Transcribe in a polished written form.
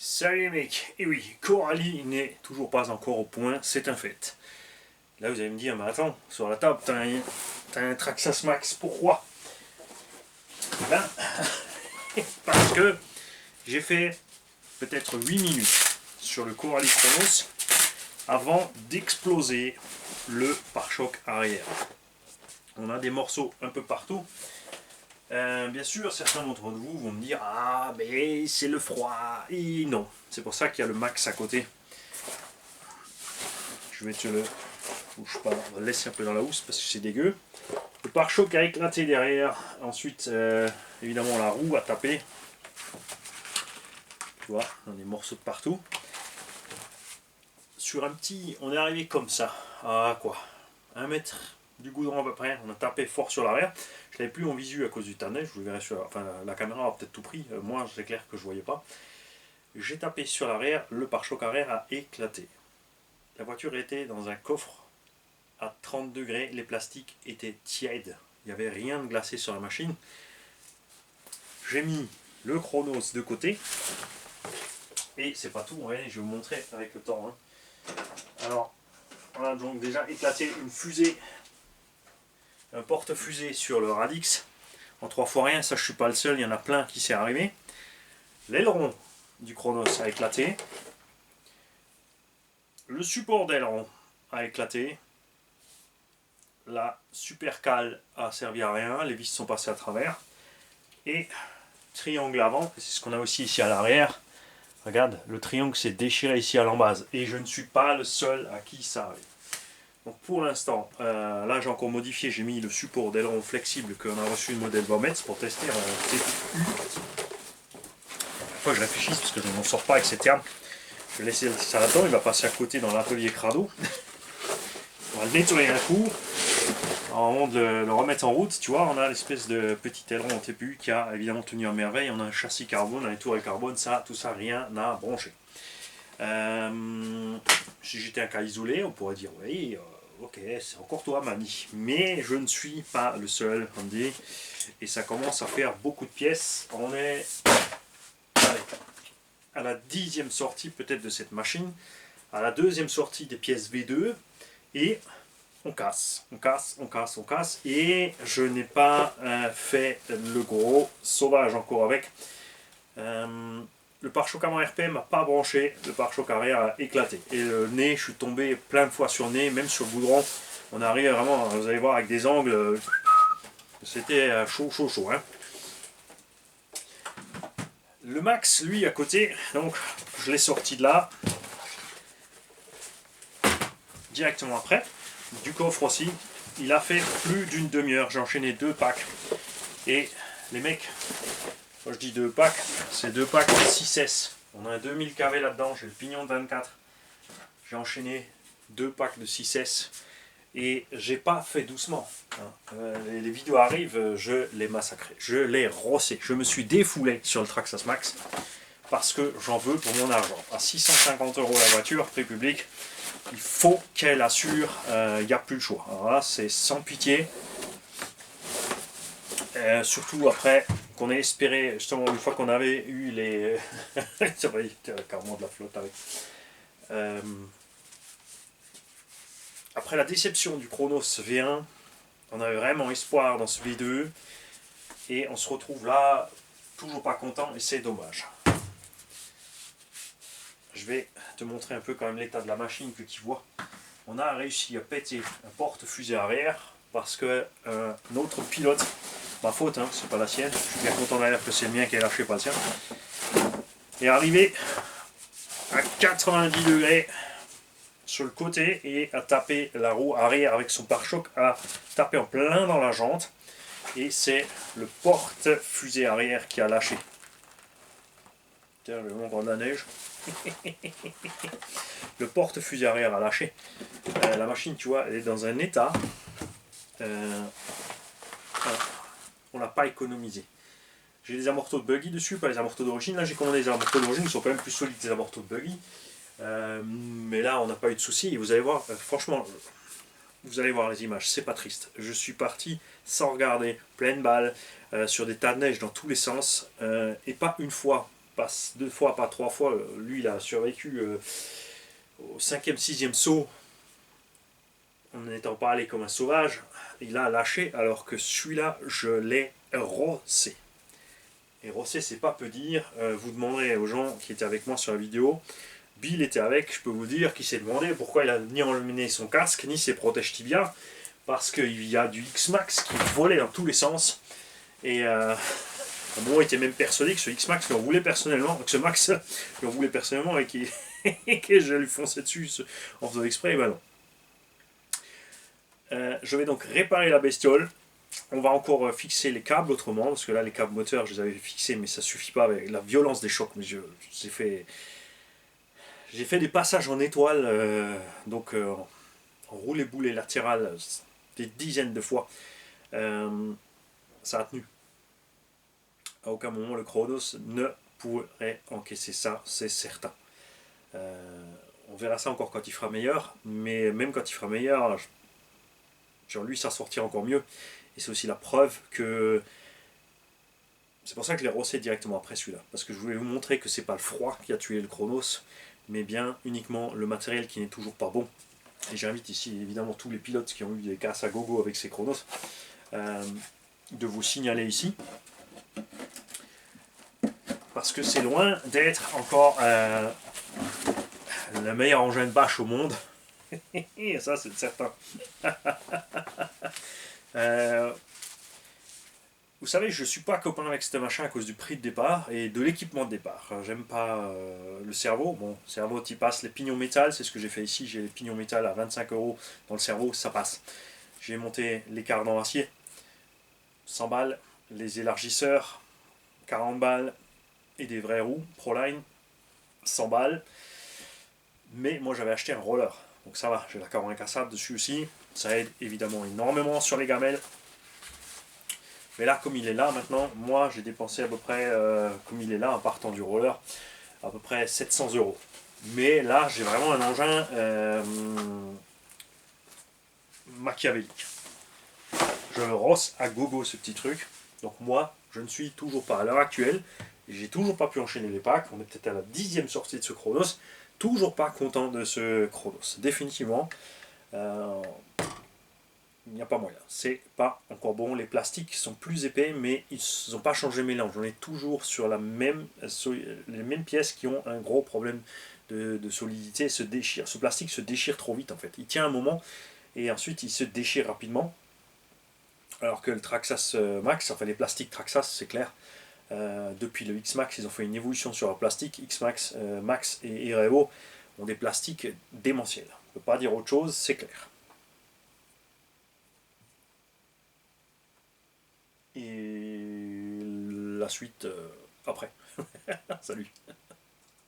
Salut les mecs, et oui, Coralie n'est toujours pas encore au point, c'est un fait. Là vous allez me dire, mais attends, sur la table t'as un Traxxas Max, pourquoi? Ben, parce que j'ai fait peut-être 8 minutes sur le Coralie Chronos avant d'exploser le pare-choc arrière. On a des morceaux un peu partout. Bien sûr, certains d'entre vous vont me dire ah mais c'est le froid, et non, c'est pour ça qu'il y a le max à côté. Je vais te le bouge pas, on va le laisser un peu dans la housse parce que c'est dégueu. Le pare-choc a éclaté derrière, ensuite évidemment la roue a tapé, tu vois, on a des morceaux de partout. Sur un petit, on est arrivé comme ça, à quoi, 1 mètre du goudron à peu près, on a tapé fort sur l'arrière. Je l'avais plus en visu à cause du tas de neige, je le verrai sur, enfin la caméra a peut-être tout pris, moi c'est clair que je voyais pas. J'ai tapé sur l'arrière, le pare-choc arrière a éclaté. La voiture était dans un coffre à 30 degrés, les plastiques étaient tièdes, il n'y avait rien de glacé sur la machine. J'ai mis le Chronos de côté, et c'est pas tout, ouais, je vais vous montrer avec le temps. Hein. Alors, on a donc déjà éclaté une fusée, un porte-fusée sur le Radix, en 3 fois rien, ça je suis pas le seul, il y en a plein qui s'est arrivé. L'aileron du Chronos a éclaté, le support d'aileron a éclaté, la supercale a servi à rien, les vis sont passées à travers, et triangle avant, c'est ce qu'on a aussi ici à l'arrière. Regarde, le triangle s'est déchiré ici à l'embase, et je ne suis pas le seul à qui ça arrive. Donc pour l'instant, là j'ai encore modifié, j'ai mis le support d'aileron flexible qu'on a reçu le modèle Vomets pour tester un TPU. Fois je réfléchisse parce que je n'en sors pas avec ces termes. Je vais laisser ça là-dedans, il va passer à côté dans l'atelier crado. On va le nettoyer un coup. Avant de le remettre en route, tu vois, on a l'espèce de petit aileron en TPU qui a évidemment tenu à merveille. On a un châssis carbone, un tourelle carbone, ça, tout ça, rien n'a branché. Si j'étais un cas isolé, on pourrait dire oui, ok, c'est encore toi, Mani. Mais je ne suis pas le seul, Andy. Et ça commence à faire beaucoup de pièces. On est à la 10e sortie peut-être de cette machine, à la 2e sortie des pièces V2, et on casse, on casse, on casse, on casse, et je n'ai pas fait le gros sauvage encore avec. Le pare-choc avant RPM n'a pas branché, le pare-choc arrière a éclaté, et le nez, je suis tombé plein de fois sur le nez, même sur le goudron, on arrive vraiment, vous allez voir avec des angles, c'était chaud, chaud, chaud. Hein. Le Max, lui, à côté, donc je l'ai sorti de là, directement après, du coffre aussi. Il a fait plus d'une demi-heure, j'ai enchaîné 2 packs. Et les mecs, quand je dis 2 packs, c'est 2 packs de 6S. On a un 2000 kV là-dedans, j'ai le pignon de 24. J'ai enchaîné 2 packs de 6S. Et j'ai pas fait doucement. Les vidéos arrivent, je les massacrais, je les rossais. Je me suis défoulé sur le Traxxas Max parce que j'en veux pour mon argent. À 650 € la voiture, prix public, il faut qu'elle assure, il n'y a plus le choix. Alors là, c'est sans pitié. Surtout après qu'on ait espéré, justement, une fois qu'on avait eu les. C'est vrai, carrément de la flotte avec. Après la déception du Chronos V1, on avait vraiment espoir dans ce V2 et on se retrouve là, toujours pas content et c'est dommage. Je vais te montrer un peu quand même l'état de la machine que tu vois. On a réussi à péter un porte-fusée arrière parce que notre pilote, ma faute, hein, c'est pas la sienne, je suis bien content d'ailleurs que c'est le mien qui est lâché, pas le sien, est arrivé à 90 degrés sur le côté et a tapé la roue arrière avec son pare-choc, a tapé en plein dans la jante et c'est le porte-fusée arrière qui a lâché. Tiens, je vais montre de la neige. Le porte-fusée arrière a lâché. La machine, tu vois, elle est dans un état. On l'a pas économisé. J'ai des amortos de buggy dessus, pas les amortos d'origine. Là, j'ai commandé des amortos d'origine, ils sont quand même plus solides que les amortos de buggy. Mais là, on n'a pas eu de soucis. Et vous allez voir, franchement, vous allez voir les images, c'est pas triste. Je suis parti sans regarder, pleine balle, sur des tas de neige dans tous les sens, et pas une fois passe 2 fois, pas 3 fois. Lui, il a survécu au 5e, 6e saut, en n'étant pas allé comme un sauvage. Il a lâché, alors que celui-là, je l'ai rossé. Et rossé, c'est pas peu dire. Vous demanderez aux gens qui étaient avec moi sur la vidéo. Bill était avec, je peux vous dire qu'il s'est demandé pourquoi il a ni emmené son casque, ni ses protèges tibia. Parce qu'il y a du X-Max qui volait dans tous les sens. Et à un moment, il était même persuadé que ce X-Max lui en voulait personnellement, que ce Max lui en voulait personnellement et que je lui fonçais dessus en faisant exprès. Et ben non. Je vais donc réparer la bestiole. On va encore fixer les câbles autrement, parce que là, les câbles moteurs, je les avais fixés, mais ça suffit pas avec la violence des chocs. Mais j'ai fait des passages en étoile, donc en roulé-boulé latéral, des dizaines de fois. Ça a tenu. À aucun moment, le Chronos ne pourrait encaisser ça, c'est certain. On verra ça encore quand il fera meilleur, mais même quand il fera meilleur, genre lui, ça sortira encore mieux. Et c'est aussi la preuve que... C'est pour ça que je l'ai rossé directement après celui-là. Parce que je voulais vous montrer que c'est pas le froid qui a tué le Chronos, mais bien uniquement le matériel qui n'est toujours pas bon. Et j'invite ici évidemment tous les pilotes qui ont eu des casses à gogo avec ces Chronos de vous signaler ici. Parce que c'est loin d'être encore le meilleur engin de bâche au monde. Et ça, c'est certain. Vous savez, je ne suis pas copain avec ce machin à cause du prix de départ et de l'équipement de départ. J'aime pas le cerveau. Bon, le cerveau, tu passes les pignons métal, c'est ce que j'ai fait ici. J'ai les pignons métal à 25 € dans le cerveau, ça passe. J'ai monté les cardans acier, 100 balles, les élargisseurs, 40 balles, et des vraies roues Proline, 100 balles. Mais moi, j'avais acheté un roller, donc ça va. J'ai la carbone incassable dessus aussi. Ça aide évidemment énormément sur les gamelles. Mais là, comme il est là maintenant, moi j'ai dépensé à peu près, comme il est là en partant du roller, à peu près 700 €. Mais là, j'ai vraiment un engin machiavélique. Je le rosse à gogo ce petit truc. Donc moi, je ne suis toujours pas à l'heure actuelle, j'ai toujours pas pu enchaîner les packs. On est peut-être à la 10e sortie de ce Chronos. Toujours pas content de ce Chronos. Définitivement. Il n'y a pas moyen. C'est pas encore bon. Les plastiques sont plus épais, mais ils n'ont pas changé le mélange. On est toujours sur les mêmes pièces qui ont un gros problème de solidité, se déchirent. Ce plastique se déchire trop vite en fait. Il tient un moment et ensuite il se déchire rapidement. Alors que le Traxxas Max, enfin les plastiques Traxxas, c'est clair. Depuis le X-Max, ils ont fait une évolution sur leur plastique. X-Max, Max et Erevo ont des plastiques démentiels. On ne peut pas dire autre chose, c'est clair. Et la suite après. Salut.